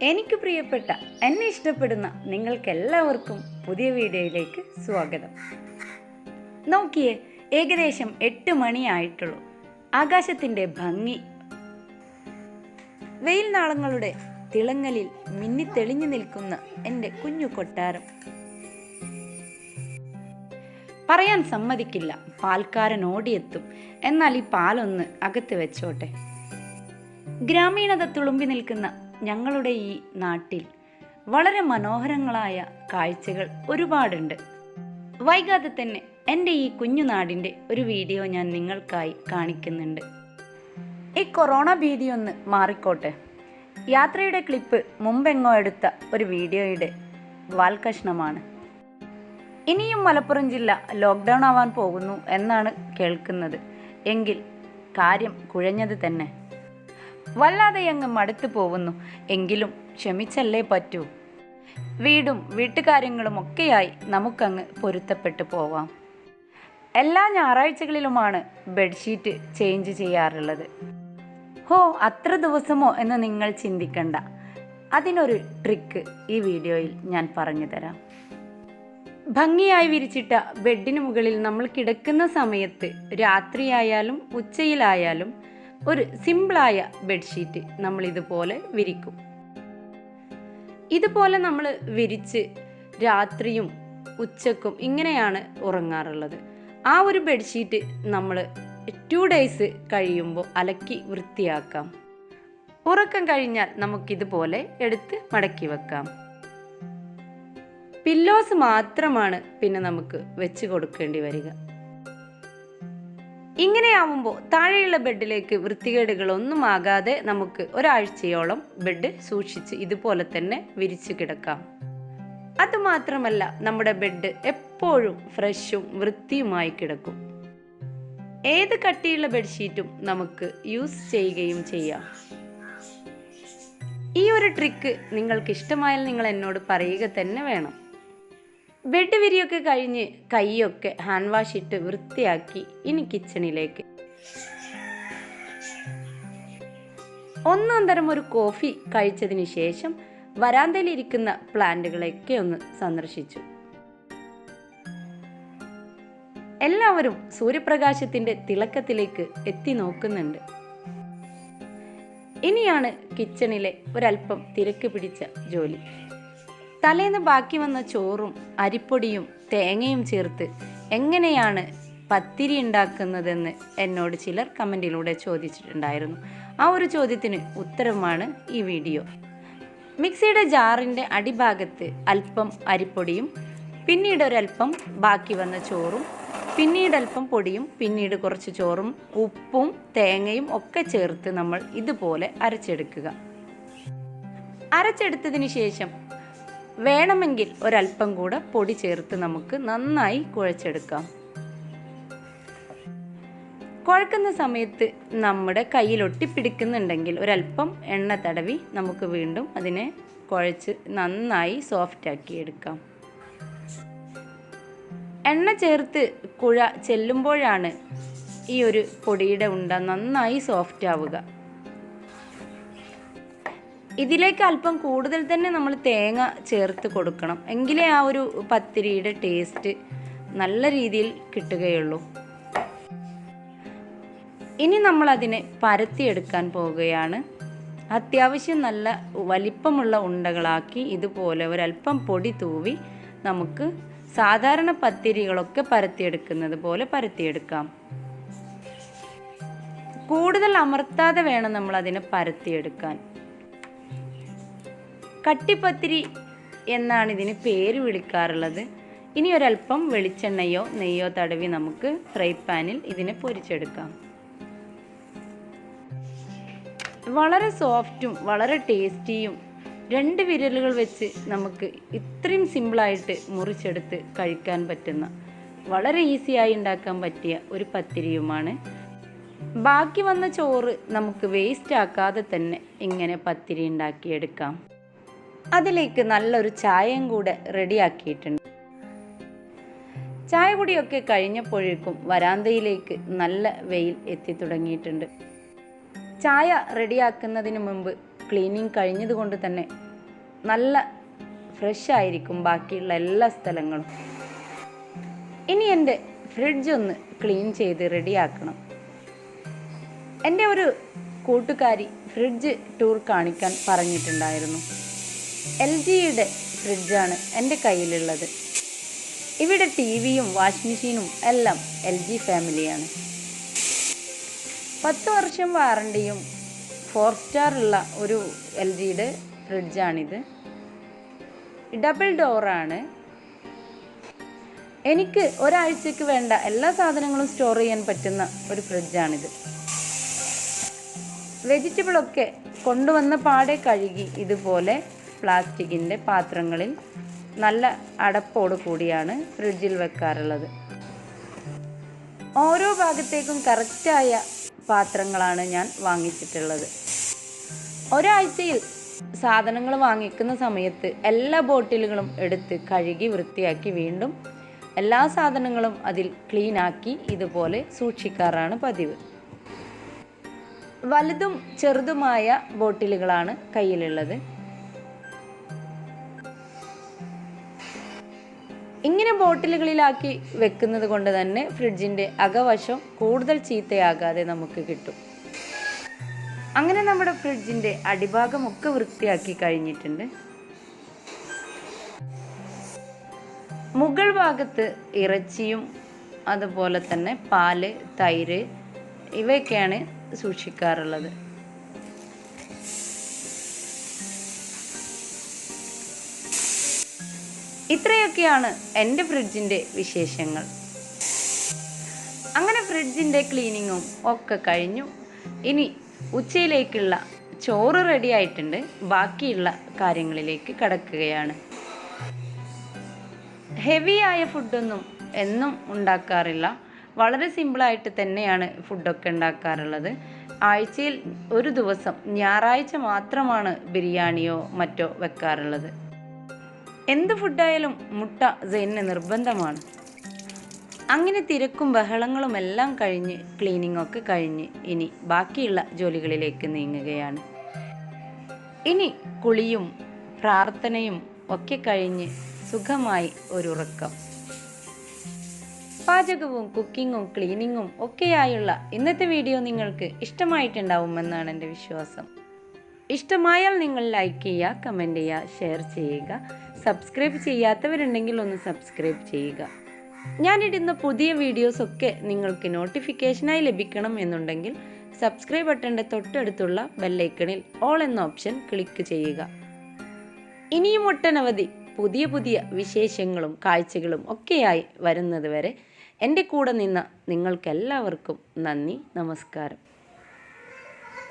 എനിക്ക് പ്രിയപ്പെട്ട എന്നെ ഇഷ്ടപ്പെടുന്ന നിങ്ങൾക്കെല്ലാവർക്കും പുതിയ വീഡിയോയിലേക്ക് സ്വാഗതം. നോക്കിയേ, ഏകദേശം 8 മണിയായിട്ടുള്ളൂ. ആകാശത്തിൻ്റെ ഭംഗി, വെയിൽ നാളങ്ങളുടെ തിളങ്ങലിൽ മിന്നിത്തെളിഞ്ഞു നിൽക്കുന്ന എൻ്റെ കുഞ്ഞു കൊട്ടാരം. പറയാൻ സമ്മതിക്കില്ല, പാൽക്കാരൻ ഓടിയെത്തും. എന്നാൽ ഈ പാലൊന്ന് അകത്ത് വെച്ചോട്ടെ. ഗ്രാമീണത തുളുമ്പി നിൽക്കുന്ന ഞങ്ങളുടെ ഈ നാട്ടിൽ വളരെ മനോഹരങ്ങളായ കാഴ്ചകൾ ഒരുപാടുണ്ട്. വൈകാതെ തന്നെ എൻ്റെ ഈ കുഞ്ഞുനാടിൻ്റെ ഒരു വീഡിയോ ഞാൻ നിങ്ങൾക്കായി കാണിക്കുന്നുണ്ട്. ഈ കൊറോണ ഭീതിയൊന്ന് മാറിക്കോട്ടെ. യാത്രയുടെ ക്ലിപ്പ് മുമ്പെങ്ങോ എടുത്ത ഒരു വീഡിയോയുടെ വാൽകഷ്ണമാണ്. ഇനിയും മലപ്പുറം ജില്ല ലോക്ക്ഡൗൺ ആവാൻ പോകുന്നു എന്നാണ് കേൾക്കുന്നത്. എങ്കിൽ കാര്യം കുഴഞ്ഞത് തന്നെ. വല്ലാതെ അങ്ങ് മടുത്തു പോകുന്നു. എങ്കിലും ക്ഷമിച്ചല്ലേ പറ്റൂ. വീടും വീട്ടുകാര്യങ്ങളും ഒക്കെയായി നമുക്കങ്ങ് പൊരുത്തപ്പെട്ടു പോവാം. എല്ലാ ഞായറാഴ്ചകളിലുമാണ് ബെഡ്ഷീറ്റ് ചേഞ്ച് ചെയ്യാറുള്ളത്. ഹോ, അത്ര ദിവസമോ എന്ന് നിങ്ങൾ ചിന്തിക്കണ്ട. അതിനൊരു ട്രിക്ക് ഈ വീഡിയോയിൽ ഞാൻ പറഞ്ഞു തരാം. ഭംഗിയായി വിരിച്ചിട്ട ബെഡിന് മുകളിൽ നമ്മൾ കിടക്കുന്ന സമയത്ത് രാത്രിയായാലും ഉച്ചയിലായാലും ഒരു സിമ്പിളായ ബെഡ്ഷീറ്റ് നമ്മൾ ഇതുപോലെ വിരിക്കും. ഇതുപോലെ നമ്മൾ വിരിച്ച് രാത്രിയും ഉച്ചക്കും ഇങ്ങനെയാണ് ഉറങ്ങാറുള്ളത്. ആ ഒരു ബെഡ്ഷീറ്റ് നമ്മൾ 2 ഡേയ്സ് കഴിയുമ്പോൾ അലക്കി വൃത്തിയാക്കാം. ഉറക്കം കഴിഞ്ഞാൽ നമുക്കിതുപോലെ എടുത്ത് മടക്കി വെക്കാം. പില്ലോസ് മാത്രമാണ് പിന്നെ നമുക്ക് വെച്ച് കൊടുക്കേണ്ടി വരിക. ഇങ്ങനെയാവുമ്പോൾ താഴെയുള്ള ബെഡിലേക്ക് വൃത്തികേടുകളൊന്നും ആകാതെ നമുക്ക് ഒരാഴ്ചയോളം ബെഡ് സൂക്ഷിച്ച് ഇതുപോലെ തന്നെ വിരിച്ചു കിടക്കാം. അതുമാത്രമല്ല, നമ്മുടെ ബെഡ് എപ്പോഴും ഫ്രഷും വൃത്തിയുമായി കിടക്കും. ഏത് കട്ടിയുള്ള ബെഡ്ഷീറ്റും നമുക്ക് യൂസ് ചെയ്യുകയും ചെയ്യാം. ഈ ഒരു ട്രിക്ക് നിങ്ങൾക്ക് ഇഷ്ടമായാൽ നിങ്ങൾ എന്നോട് പറയുക തന്നെ വേണം. ബെഡ് വിരിയൊക്കെ കഴിഞ്ഞ് കൈയൊക്കെ ഹാൻഡ് വാഷ് ഇട്ട് വൃത്തിയാക്കി ഇനി കിച്ചണിലേക്ക്. ഒന്നാം തരം ഒരു കോഫി കഴിച്ചതിന് ശേഷം വരാന്തയിലിരിക്കുന്ന പ്ലാന്റുകളൊക്കെ ഒന്ന് സന്ദർശിച്ചു. എല്ലാവരും സൂര്യപ്രകാശത്തിന്റെ തിളക്കത്തിലേക്ക് എത്തി നോക്കുന്നുണ്ട്. ഇനിയാണ് കിച്ചണിലെ ഒരല്പം തിരക്ക് പിടിച്ച ജോലി. തലേന്ന് ബാക്കി വന്ന ചോറും അരിപ്പൊടിയും തേങ്ങയും ചേർത്ത് എങ്ങനെയാണ് പത്തിരി ഉണ്ടാക്കുന്നതെന്ന് എന്നോട് ചിലർ കമൻറ്റിലൂടെ ചോദിച്ചിട്ടുണ്ടായിരുന്നു. ആ ഒരു ചോദ്യത്തിന് ഉത്തരമാണ് ഈ വീഡിയോ. മിക്സിയുടെ ജാറിൻ്റെ അടിഭാഗത്ത് അല്പം അരിപ്പൊടിയും പിന്നീട് ഒരല്പം ബാക്കി വന്ന ചോറും പിന്നീട് അല്പം പൊടിയും പിന്നീട് കുറച്ച് ചോറും ഉപ്പും തേങ്ങയും ഒക്കെ ചേർത്ത് നമ്മൾ ഇതുപോലെ അരച്ചെടുക്കുക. അരച്ചെടുത്തതിന് ശേഷം വേണമെങ്കിൽ ഒരല്പം കൂടെ പൊടി ചേർത്ത് നമുക്ക് നന്നായി കുഴച്ചെടുക്കാം. കുഴക്കുന്ന സമയത്ത് നമ്മുടെ കയ്യിൽ ഒട്ടിപ്പിടിക്കുന്നുണ്ടെങ്കിൽ ഒരല്പം എണ്ണ തടവി നമുക്ക് വീണ്ടും അതിനെ കുഴച്ച് നന്നായി സോഫ്റ്റാക്കി എടുക്കാം. എണ്ണ ചേർത്ത് കുഴ ചെല്ലുമ്പോഴാണ് ഈ ഒരു പൊടിയുടെ ഉണ്ട നന്നായി സോഫ്റ്റ് ആവുക. ഇതിലേക്ക് അല്പം കൂടുതൽ തന്നെ നമ്മൾ തേങ്ങ ചേർത്ത് കൊടുക്കണം. എങ്കിലേ ആ ഒരു പത്തിരിയുടെ ടേസ്റ്റ് നല്ല രീതിയിൽ കിട്ടുകയുള്ളൂ. ഇനി നമ്മൾ അതിനെ പരത്തിയെടുക്കാൻ പോവുകയാണ്. അത്യാവശ്യം നല്ല വലിപ്പമുള്ള ഉണ്ടകളാക്കി ഇതുപോലെ ഒരല്പം പൊടി തൂവി നമുക്ക് സാധാരണ പത്തിരികളൊക്കെ പരത്തിയെടുക്കുന്നത് പോലെ പരത്തിയെടുക്കാം. കൂടുതൽ അമർത്താതെ വേണം നമ്മൾ അതിനെ പരത്തിയെടുക്കാൻ. കട്ടിപ്പത്തിരി എന്നാണ് ഇതിന് പേര് വിളിക്കാറുള്ളത്. ഇനി ഒരല്പം വെളിച്ചെണ്ണയോ നെയ്യോ തടവി നമുക്ക് ഫ്രൈ പാനിൽ ഇതിനെ പൊരിച്ചെടുക്കാം. വളരെ സോഫ്റ്റും വളരെ ടേസ്റ്റിയും 2 വിരലുകൾ വെച്ച് നമുക്ക് ഇത്രയും സിമ്പിളായിട്ട് മുറിച്ചെടുത്ത് കഴിക്കാൻ പറ്റുന്ന വളരെ ഈസിയായി ഉണ്ടാക്കാൻ പറ്റിയ ഒരു പത്തിരിയുമാണ്. ബാക്കി വന്ന ചോറ് നമുക്ക് വേസ്റ്റ് ആക്കാതെ തന്നെ ഇങ്ങനെ പത്തിരി ഉണ്ടാക്കിയെടുക്കാം. അതിലേക്ക് നല്ലൊരു ചായയും കൂടെ റെഡിയാക്കിയിട്ടുണ്ട്. ചായ കുടിയൊക്കെ കഴിഞ്ഞപ്പോഴേക്കും വരാന്തയിലേക്ക് നല്ല വെയിൽ എത്തി തുടങ്ങിയിട്ടുണ്ട്. ചായ റെഡിയാക്കുന്നതിന് മുമ്പ് ക്ലീനിങ് കഴിഞ്ഞതുകൊണ്ട് തന്നെ നല്ല ഫ്രഷ് ആയിരിക്കും ബാക്കിയുള്ള എല്ലാ സ്ഥലങ്ങളും. ഇനി എൻ്റെ ഫ്രിഡ്ജ് ഒന്ന് ക്ലീൻ ചെയ്ത് റെഡിയാക്കണം. എൻ്റെ ഒരു കൂട്ടുകാരി ഫ്രിഡ്ജ് ടൂർ കാണിക്കാൻ പറഞ്ഞിട്ടുണ്ടായിരുന്നു. LGയുടെ ഫ്രിഡ്ജാണ് എൻ്റെ കയ്യിലുള്ളത്. ഇവിടെ TV-യും വാഷിംഗ് മെഷീനും എല്ലാം LG ഫാമിലിയാണ്. 10 വർഷം വാറണ്ടിയും 4 സ്റ്റാർ ഉള്ള ഒരു LGയുടെ ഫ്രിഡ്ജാണിത്. ഡബിൾ ഡോറാണ്. എനിക്ക് ഒരാഴ്ചക്ക് വേണ്ട എല്ലാ സാധനങ്ങളും സ്റ്റോർ ചെയ്യാൻ പറ്റുന്ന ഒരു ഫ്രിഡ്ജാണിത്. വെജിറ്റബിളൊക്കെ കൊണ്ടുവന്ന പാടെ കഴുകി ഇതുപോലെ പ്ലാസ്റ്റിക്കിൻ്റെ പാത്രങ്ങളിൽ നല്ല അടപ്പോട് കൂടിയാണ് ഫ്രിഡ്ജിൽ വെക്കാറുള്ളത്. ഓരോ ഭാഗത്തേക്കും കറക്റ്റായ പാത്രങ്ങളാണ് ഞാൻ വാങ്ങിച്ചിട്ടുള്ളത്. ഒരാഴ്ചയിൽ സാധനങ്ങൾ വാങ്ങിക്കുന്ന സമയത്ത് എല്ലാ ബോട്ടിലുകളും എടുത്ത് കഴുകി വൃത്തിയാക്കി വീണ്ടും എല്ലാ സാധനങ്ങളും അതിൽ ക്ലീനാക്കി ഇതുപോലെ സൂക്ഷിക്കാറാണ് പതിവ്. വലുതും ചെറുതുമായ ബോട്ടിലുകളാണ് കയ്യിലുള്ളത്. ഇങ്ങനെ ബോട്ടിലുകളിലാക്കി വെക്കുന്നത് കൊണ്ട് തന്നെ ഫ്രിഡ്ജിൻ്റെ അകവശം കൂടുതൽ ചീത്തയാകാതെ നമുക്ക് കിട്ടും. അങ്ങനെ നമ്മുടെ ഫ്രിഡ്ജിൻ്റെ അടിഭാഗമൊക്കെ വൃത്തിയാക്കി കഴിഞ്ഞിട്ടുണ്ട്. മുകൾ ഭാഗത്ത് ഇറച്ചിയും അതുപോലെ തന്നെ പാല്, തൈര് ഇവയൊക്കെയാണ് സൂക്ഷിക്കാറുള്ളത്. ഇത്രയൊക്കെയാണ് എൻ്റെ ഫ്രിഡ്ജിൻ്റെ വിശേഷങ്ങൾ. അങ്ങനെ ഫ്രിഡ്ജിൻ്റെ ക്ലീനിങ്ങും ഒക്കെ കഴിഞ്ഞു. ഇനി ഉച്ചയിലേക്കുള്ള ചോറ് റെഡി ആയിട്ടുണ്ട്. ബാക്കിയുള്ള കാര്യങ്ങളിലേക്ക് കടക്കുകയാണ്. ഹെവിയായ ഫുഡൊന്നും എന്നും ഉണ്ടാക്കാറില്ല. വളരെ സിമ്പിളായിട്ട് തന്നെയാണ് ഫുഡൊക്കെ ഉണ്ടാക്കാറുള്ളത്. ആഴ്ചയിൽ ഒരു ദിവസം ഞായറാഴ്ച മാത്രമാണ് ബിരിയാണിയോ മറ്റോ വെക്കാറുള്ളത്. എന്ത് ഫുഡായാലും മുട്ട സെയിന് നിർബന്ധമാണ്. അങ്ങനെ തിരക്കും ബഹളങ്ങളും എല്ലാം കഴിഞ്ഞ് ക്ലീനിങ്ങൊക്കെ കഴിഞ്ഞ് ഇനി ബാക്കിയുള്ള ജോലികളിലേക്ക് നീങ്ങുകയാണ്. ഇനി കുളിയും പ്രാർത്ഥനയും ഒക്കെ കഴിഞ്ഞ് സുഖമായി ഒരുറക്കം. പാചകവും കുക്കിങ്ങും ക്ലീനിങ്ങും ഒക്കെയായുള്ള ഇന്നത്തെ വീഡിയോ നിങ്ങൾക്ക് ഇഷ്ടമായിട്ടുണ്ടാവുമെന്നാണ് എൻ്റെ വിശ്വാസം. ഇഷ്ടമായാൽ നിങ്ങൾ ലൈക്ക് ചെയ്യുക, കമൻറ്റ് ചെയ്യുക, ഷെയർ ചെയ്യുക. സബ്സ്ക്രൈബ് ചെയ്യാത്തവരുണ്ടെങ്കിൽ ഒന്ന് സബ്സ്ക്രൈബ് ചെയ്യുക. ഞാനിടുന്ന പുതിയ വീഡിയോസൊക്കെ നിങ്ങൾക്ക് നോട്ടിഫിക്കേഷനായി ലഭിക്കണം എന്നുണ്ടെങ്കിൽ സബ്സ്ക്രൈബ് ബട്ടൻ്റെ തൊട്ടടുത്തുള്ള ബെല്ലൈക്കണിൽ ഓൾ എന്ന ഓപ്ഷൻ ക്ലിക്ക് ചെയ്യുക. ഇനിയും ഒട്ടനവധി പുതിയ വിശേഷങ്ങളും കാഴ്ചകളും ഒക്കെയായി വരുന്നത് വരെ എൻ്റെ കൂടെ നിന്ന നിങ്ങൾക്കെല്ലാവർക്കും നന്ദി, നമസ്കാരം.